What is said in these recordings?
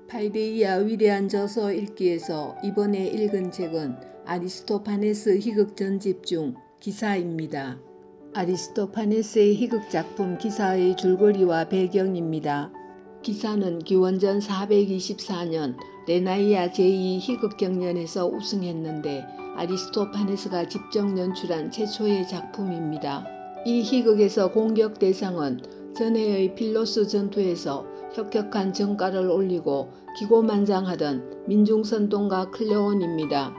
파이데이아 위대한 저서 읽기에서 이번에 읽은 책은 아리스토파네스 희극 전집 중 기사입니다. 아리스토파네스의 희극 작품 기사의 줄거리와 배경입니다. 기사는 기원전 424년 레나이아 제2 희극 경연에서 우승했는데 아리스토파네스가 직접 연출한 최초의 작품입니다. 이 희극에서 공격 대상은 전해의 필로스 전투에서 혁혁한 정가를 올리고 기고만장하던 민중선동가 클레온입니다.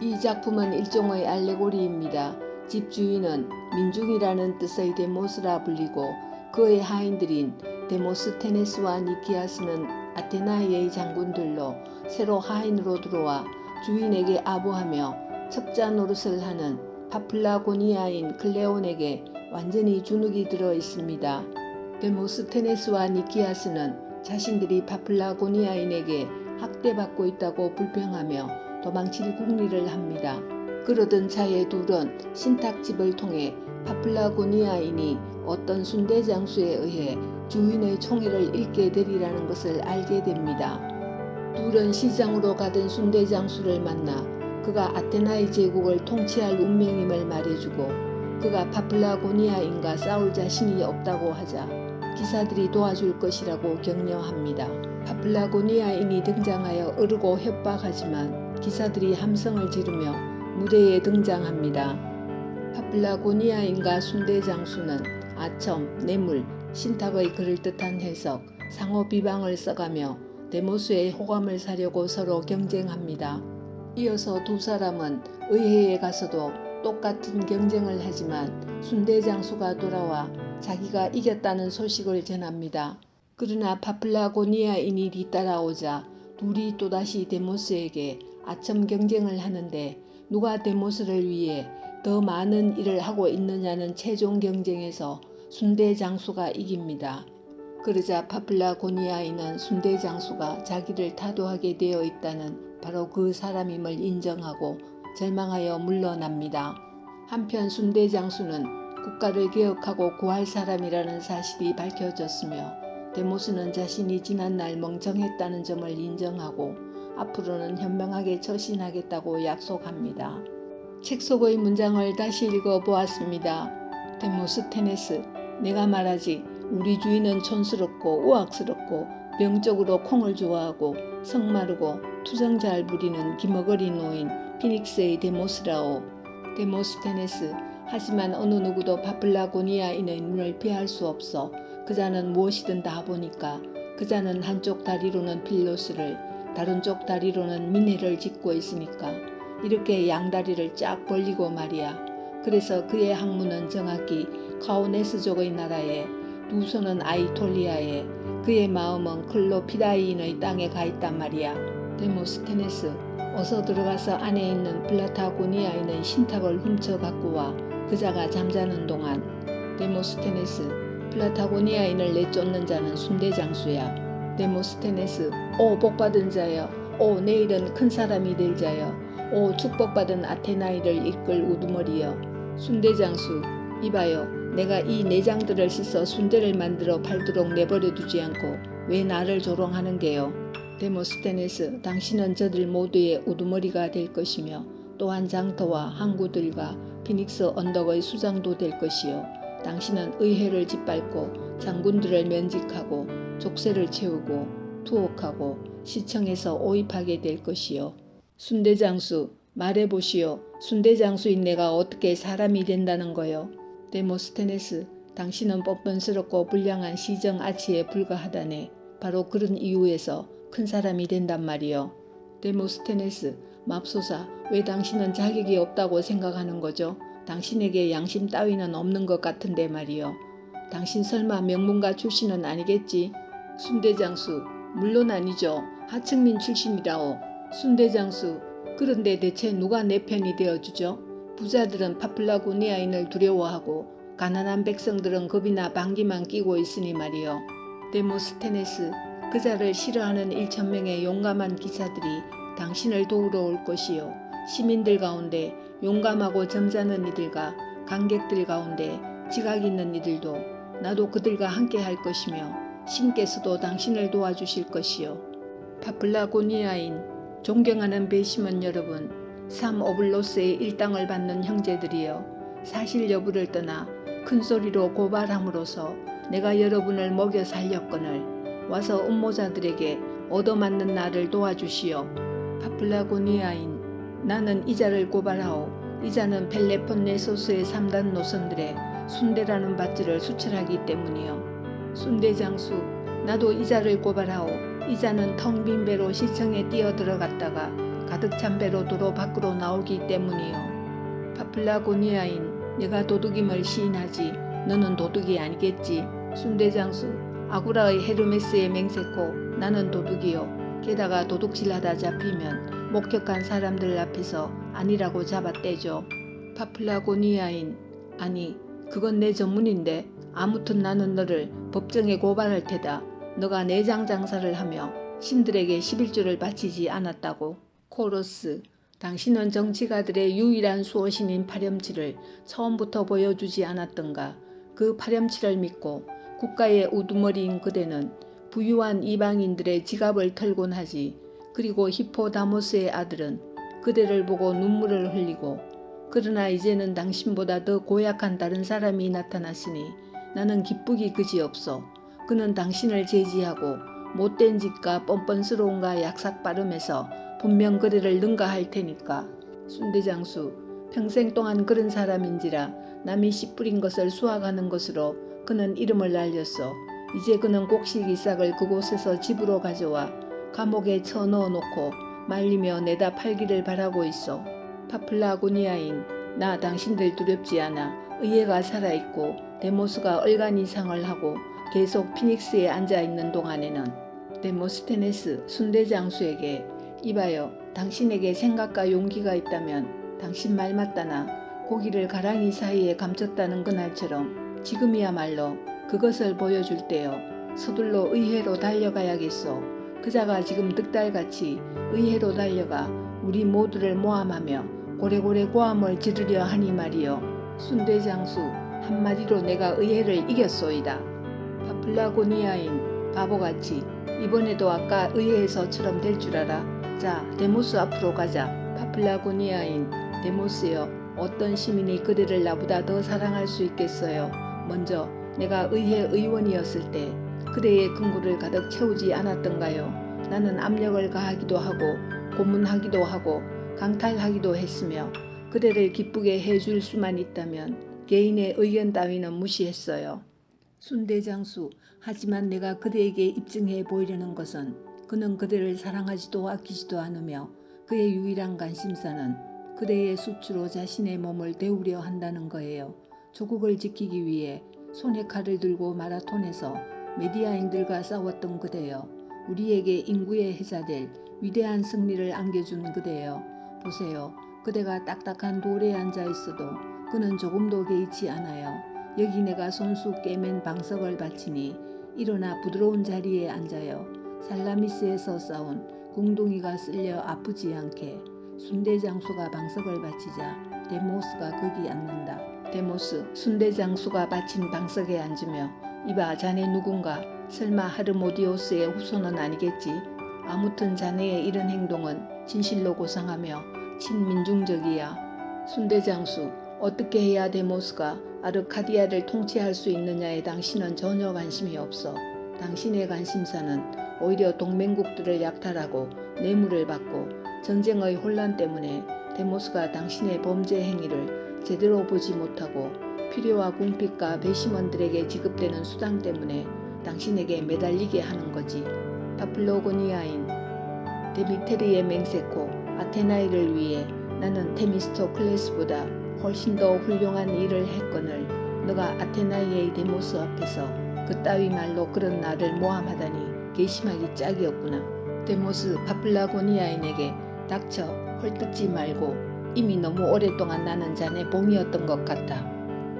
이 작품은 일종의 알레고리입니다. 집주인은 민중이라는 뜻의 데모스라 불리고 그의 하인들인 데모스테네스와 니키아스는 아테나이의 장군들로 새로 하인으로 들어와 주인에게 아부하며 첩자 노릇을 하는 파플라고니아인 클레온에게 완전히 주눅이 들어 있습니다. 데모스테네스와 니키아스는 자신들이 파플라고니아인에게 학대받고 있다고 불평하며 도망칠 궁리를 합니다. 그러던 차에 둘은 신탁집을 통해 파플라고니아인이 어떤 순대장수에 의해 주인의 총애를 잃게 되리라는 것을 알게 됩니다. 둘은 시장으로 가던 순대장수를 만나 그가 아테나의 제국을 통치할 운명임을 말해주고 그가 파플라고니아인과 싸울 자신이 없다고 하자 기사들이 도와줄 것이라고 격려합니다. 파플라고니아인이 등장하여 어르고 협박하지만 기사들이 함성을 지르며 무대에 등장합니다. 파플라고니아인과 순대장수는 아첨, 뇌물, 신탁의 그럴듯한 해석, 상호 비방을 써가며 데모스의 호감을 사려고 서로 경쟁합니다. 이어서 두 사람은 의회에 가서도 똑같은 경쟁을 하지만 순대장수가 돌아와 자기가 이겼다는 소식을 전합니다. 그러나 파플라고니아인이 뒤따라오자 둘이 또다시 데모스에게 아첨 경쟁을 하는데 누가 데모스를 위해 더 많은 일을 하고 있느냐는 최종 경쟁에서 순대장수가 이깁니다. 그러자 파플라고니아인은 순대장수가 자기를 타도하게 되어 있다는 바로 그 사람임을 인정하고 절망하여 물러납니다. 한편 순대장수는 국가를 개혁하고 구할 사람이라는 사실이 밝혀졌으며 데모스는 자신이 지난날 멍청했다는 점을 인정하고 앞으로는 현명하게 처신하겠다고 약속합니다. 책 속의 문장을 다시 읽어보았습니다. 데모스테네스, 내가 말하지 우리 주인은 촌스럽고 우악스럽고 병적으로 콩을 좋아하고 성마르고 투정 잘 부리는 기머거리 노인 피닉스의 데모스라오. 데모스테네스, 하지만 어느 누구도 파플라고니아인의 눈을 피할 수 없어. 그자는 무엇이든 다 보니까 그자는 한쪽 다리로는 필로스를 다른 쪽 다리로는 미네를 짚고 있으니까 이렇게 양다리를 쫙 벌리고 말이야. 그래서 그의 학문은 정확히 카오네스족의 나라에 두 손은 아이톨리아에 그의 마음은 클로피다이인의 땅에 가 있단 말이야. 데모스테네스, 어서 들어가서 안에 있는 플라타고니아인의 신탁을 훔쳐 갖고 와. 그자가 잠자는 동안. 데모스테네스, 플라타고니아인을 내쫓는 자는 순대장수야. 데모스테네스, 오 복받은 자여, 오 내일은 큰 사람이 될 자여, 오 축복받은 아테나이를 이끌 우두머리여. 순대장수, 이봐요. 내가 이 내장들을 씻어 순대를 만들어 팔도록 내버려 두지 않고 왜 나를 조롱하는 게요. 데모스테네스, 당신은 저들 모두의 우두머리가 될 것이며 또한 장터와 항구들과 피닉스 언덕의 수장도 될 것이요. 당신은 의회를 짓밟고 장군들을 면직하고 족쇄를 채우고 투옥하고 시청에서 오입하게 될 것이요. 순대장수, 말해보시오. 순대장수인 내가 어떻게 사람이 된다는 거요. 데모스테네스, 당신은 뻔뻔스럽고 불량한 시정 아치에 불과하다네. 바로 그런 이유에서 큰 사람이 된단 말이요. 데모스테네스, 맙소사, 왜 당신은 자격이 없다고 생각하는 거죠? 당신에게 양심 따위는 없는 것 같은데 말이요. 당신 설마 명문가 출신은 아니겠지? 순대장수, 물론 아니죠. 하층민 출신이라오. 순대장수, 그런데 대체 누가 내 편이 되어주죠? 부자들은 파플라고니아인을 두려워하고 가난한 백성들은 겁이나 방귀만 끼고 있으니 말이요. 데모스테네스, 그자를 싫어하는 1,000명의 용감한 기사들이 당신을 도우러 올 것이요. 시민들 가운데 용감하고 점잖은 이들과 관객들 가운데 지각 있는 이들도 나도 그들과 함께 할 것이며 신께서도 당신을 도와주실 것이요. 파플라고니아인, 존경하는 배심원 여러분, 삼 오블로스의 일당을 받는 형제들이여, 사실 여부를 떠나 큰 소리로 고발함으로써 내가 여러분을 먹여 살렸거늘 와서 음모자들에게 얻어맞는 나를 도와주시오. 파플라고니아인, 나는 이자를 고발하오. 이자는 펠레폰네소스의 3단 노선들의 순대라는 밧줄을 수출하기 때문이요. 순대 장수, 나도 이자를 고발하오. 이자는 텅 빈 배로 시청에 뛰어 들어갔다가 가득 찬 배로 도로 밖으로 나오기 때문이요. 파플라고니아인, 내가 도둑임을 시인하지 너는 도둑이 아니겠지. 순대 장수, 아구라의 헤르메스의 맹세코, 나는 도둑이요. 게다가 도둑질하다 잡히면 목격한 사람들 앞에서 아니라고 잡아떼죠. 파플라고니아인, 아니 그건 내 전문인데 아무튼 나는 너를 법정에 고발할 테다. 너가 내장 장사를 하며 신들에게 11조를 바치지 않았다고. 코러스, 당신은 정치가들의 유일한 수호신인 파렴치를 처음부터 보여주지 않았던가. 그 파렴치를 믿고 국가의 우두머리인 그대는 부유한 이방인들의 지갑을 털곤 하지. 그리고 히포다모스의 아들은 그대를 보고 눈물을 흘리고, 그러나 이제는 당신보다 더 고약한 다른 사람이 나타났으니 나는 기쁘기 그지없소. 그는 당신을 제지하고 못된 짓과 뻔뻔스러움과 약삭빠름에서 분명 그대를 능가할 테니까. 순대장수, 평생 동안 그런 사람인지라 남이 씨 뿌린 것을 수확하는 것으로 그는 이름을 날렸어. 이제 그는 꼭시기 싹을 그곳에서 집으로 가져와 감옥에 쳐넣어 놓고 말리며 내다 팔기를 바라고 있어. 파플라고니아인, 나 당신들 두렵지 않아. 의회가 살아있고 데모스가 얼간이상을 하고 계속 피닉스에 앉아있는 동안에는. 데모스테네스 순대장수에게, 이봐요, 당신에게 생각과 용기가 있다면 당신 말 맞다나 고기를 가랑이 사이에 감췄다는 그날처럼 지금이야말로 그것을 보여줄 때요. 서둘러 의회로 달려가야겠소. 그자가 지금 득달같이 의회로 달려가 우리 모두를 모함하며 고래고래 고함을 지르려 하니 말이요. 순대장수, 한마디로 내가 의회를 이겼소이다. 파플라고니아인, 바보같이 이번에도 아까 의회에서처럼 될 줄 알아. 자, 데모스 앞으로 가자. 파플라고니아인, 데모스여, 어떤 시민이 그대를 나보다 더 사랑할 수 있겠어요. 먼저 내가 의회 의원이었을 때 그대의 금고를 가득 채우지 않았던가요? 나는 압력을 가하기도 하고 고문하기도 하고 강탈하기도 했으며 그대를 기쁘게 해줄 수만 있다면 개인의 의견 따위는 무시했어요. 순대장수, 하지만 내가 그대에게 입증해 보이려는 것은 그는 그대를 사랑하지도 아끼지도 않으며 그의 유일한 관심사는 그대의 수치로 자신의 몸을 데우려 한다는 거예요. 조국을 지키기 위해 손에 칼을 들고 마라톤에서 메디아인들과 싸웠던 그대여. 우리에게 인구의 해자될 위대한 승리를 안겨준 그대여. 보세요. 그대가 딱딱한 돌에 앉아 있어도 그는 조금도 개의치 않아요. 여기 내가 손수 깨맨 방석을 받치니 일어나 부드러운 자리에 앉아요. 살라미스에서 싸운 궁둥이가 쓸려 아프지 않게. 순대장수가 방석을 받치자 데모스가 거기 앉는다. 데모스, 순대장수가 받친 방석에 앉으며, 이봐, 자네 누군가? 설마 하르모디오스의 후손은 아니겠지? 아무튼 자네의 이런 행동은 진실로 고상하며 친민중적이야. 순대장수, 어떻게 해야 데모스가 아르카디아를 통치할 수 있느냐에 당신은 전혀 관심이 없어. 당신의 관심사는 오히려 동맹국들을 약탈하고 뇌물을 받고 전쟁의 혼란 때문에 데모스가 당신의 범죄 행위를 제대로 보지 못하고 필요와 궁핍과 배심원들에게 지급되는 수당 때문에 당신에게 매달리게 하는 거지. 파플로고니아인, 데미테리의 맹세코 아테나이를 위해 나는 테미스토클레스보다 훨씬 더 훌륭한 일을 했거늘 너가 아테나이의 데모스 앞에서 그따위 말로 그런 나를 모함하다니 괘씸하기 짝이었구나. 데모스 파플라고니아인에게, 닥쳐, 헐뜯지 말고. 이미 너무 오랫동안 나는 자네 봉이었던 것 같아.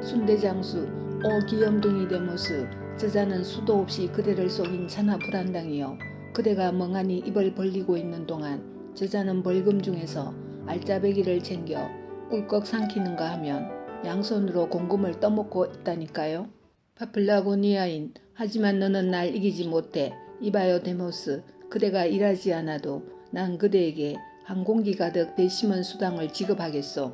순대장수, 오 귀염둥이 데모스, 저자는 수도 없이 그대를 속인 천하 불안당이요. 그대가 멍하니 입을 벌리고 있는 동안 저자는 벌금 중에서 알짜배기를 챙겨 꿀꺽 삼키는가 하면 양손으로 공금을 떠먹고 있다니까요. 파플라고니아인, 하지만 너는 날 이기지 못해. 이봐요 데모스, 그대가 일하지 않아도 난 그대에게 한 공기 가득 배심원 수당을 지급하겠소.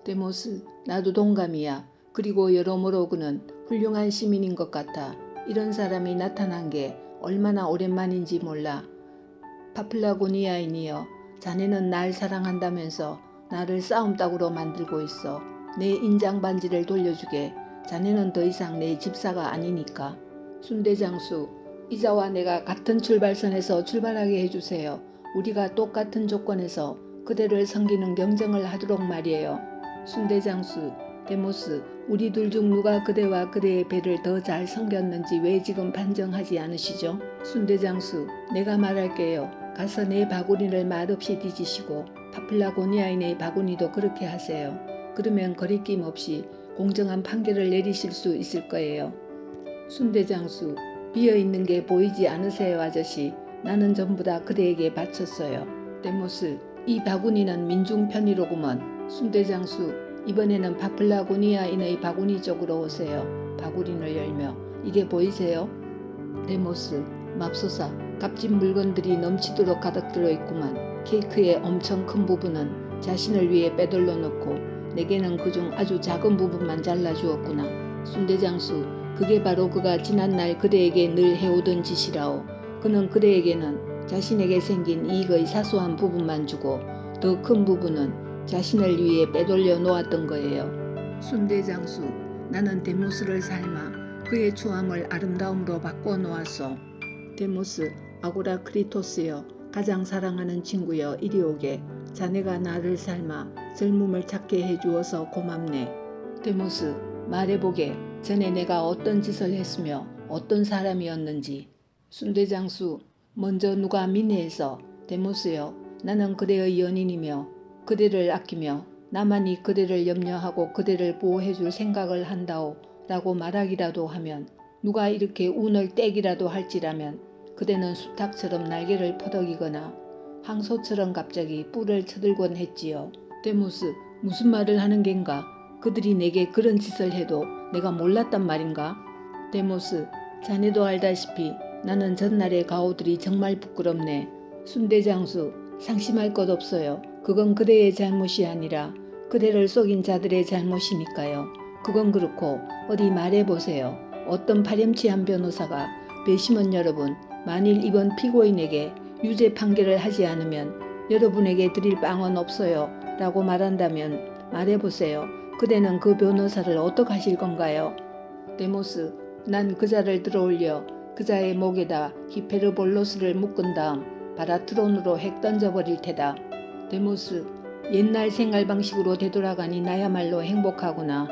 데모스, 나도 동감이야. 그리고 여러모로 그는 훌륭한 시민인 것 같아. 이런 사람이 나타난 게 얼마나 오랜만인지 몰라. 파플라고니아인이여, 자네는 날 사랑한다면서 나를 싸움닭으로 만들고 있어. 내 인장 반지를 돌려주게. 자네는 더 이상 내 집사가 아니니까. 순대장수, 이자와 내가 같은 출발선에서 출발하게 해주세요. 우리가 똑같은 조건에서 그대를 섬기는 경쟁을 하도록 말이에요. 순대장수, 데모스, 우리 둘 중 누가 그대와 그대의 배를 더 잘 섬겼는지 왜 지금 판정하지 않으시죠? 순대장수, 내가 말할게요. 가서 내 바구니를 맛없이 뒤지시고 파플라고니아인의 바구니도 그렇게 하세요. 그러면 거리낌 없이 공정한 판결을 내리실 수 있을 거예요. 순대장수, 비어있는 게 보이지 않으세요, 아저씨? 나는 전부 다 그대에게 바쳤어요. 데모스, 이 바구니는 민중 편이로구먼. 순대장수, 이번에는 파플라고니아인의 바구니 쪽으로 오세요. 바구니를 열며, 이게 보이세요? 데모스, 맙소사, 값진 물건들이 넘치도록 가득 들어있구만. 케이크의 엄청 큰 부분은 자신을 위해 빼돌려 놓고 내게는 그중 아주 작은 부분만 잘라주었구나. 순대장수, 그게 바로 그가 지난날 그대에게 늘 해오던 짓이라오. 그는 그대에게는 자신에게 생긴 이익의 사소한 부분만 주고 더 큰 부분은 자신을 위해 빼돌려 놓았던 거예요. 순대장수, 나는 데모스를 삶아 그의 추함을 아름다움으로 바꿔 놓았소. 데모스, 아고라 크리토스여, 가장 사랑하는 친구여, 이리 오게. 자네가 나를 삶아 젊음을 찾게 해주어서 고맙네. 데모스, 말해보게. 전에 내가 어떤 짓을 했으며 어떤 사람이었는지. 순대장수, 먼저 누가 민해에서. 데모스여, 나는 그대의 연인이며 그대를 아끼며 나만이 그대를 염려하고 그대를 보호해줄 생각을 한다오 라고 말하기라도 하면, 누가 이렇게 운을 떼기라도 할지라면 그대는 수탉처럼 날개를 퍼덕이거나 항소처럼 갑자기 뿔을 쳐들곤 했지요. 데모스, 무슨 말을 하는 겐가? 그들이 내게 그런 짓을 해도 내가 몰랐단 말인가? 데모스, 자네도 알다시피 나는 전날의 가오들이 정말 부끄럽네. 순대장수, 상심할 것 없어요. 그건 그대의 잘못이 아니라 그대를 속인 자들의 잘못이니까요. 그건 그렇고 어디 말해보세요. 어떤 파렴치한 변호사가 배심원 여러분, 만일 이번 피고인에게 유죄 판결을 하지 않으면 여러분에게 드릴 빵은 없어요 라고 말한다면 말해보세요. 그대는 그 변호사를 어떡하실 건가요? 데모스, 난 그자를 들어올려 그자의 목에다 히페르볼로스를 묶은 다음 바라트론으로 핵 던져버릴 테다. 데모스, 옛날 생활 방식으로 되돌아가니 나야말로 행복하구나.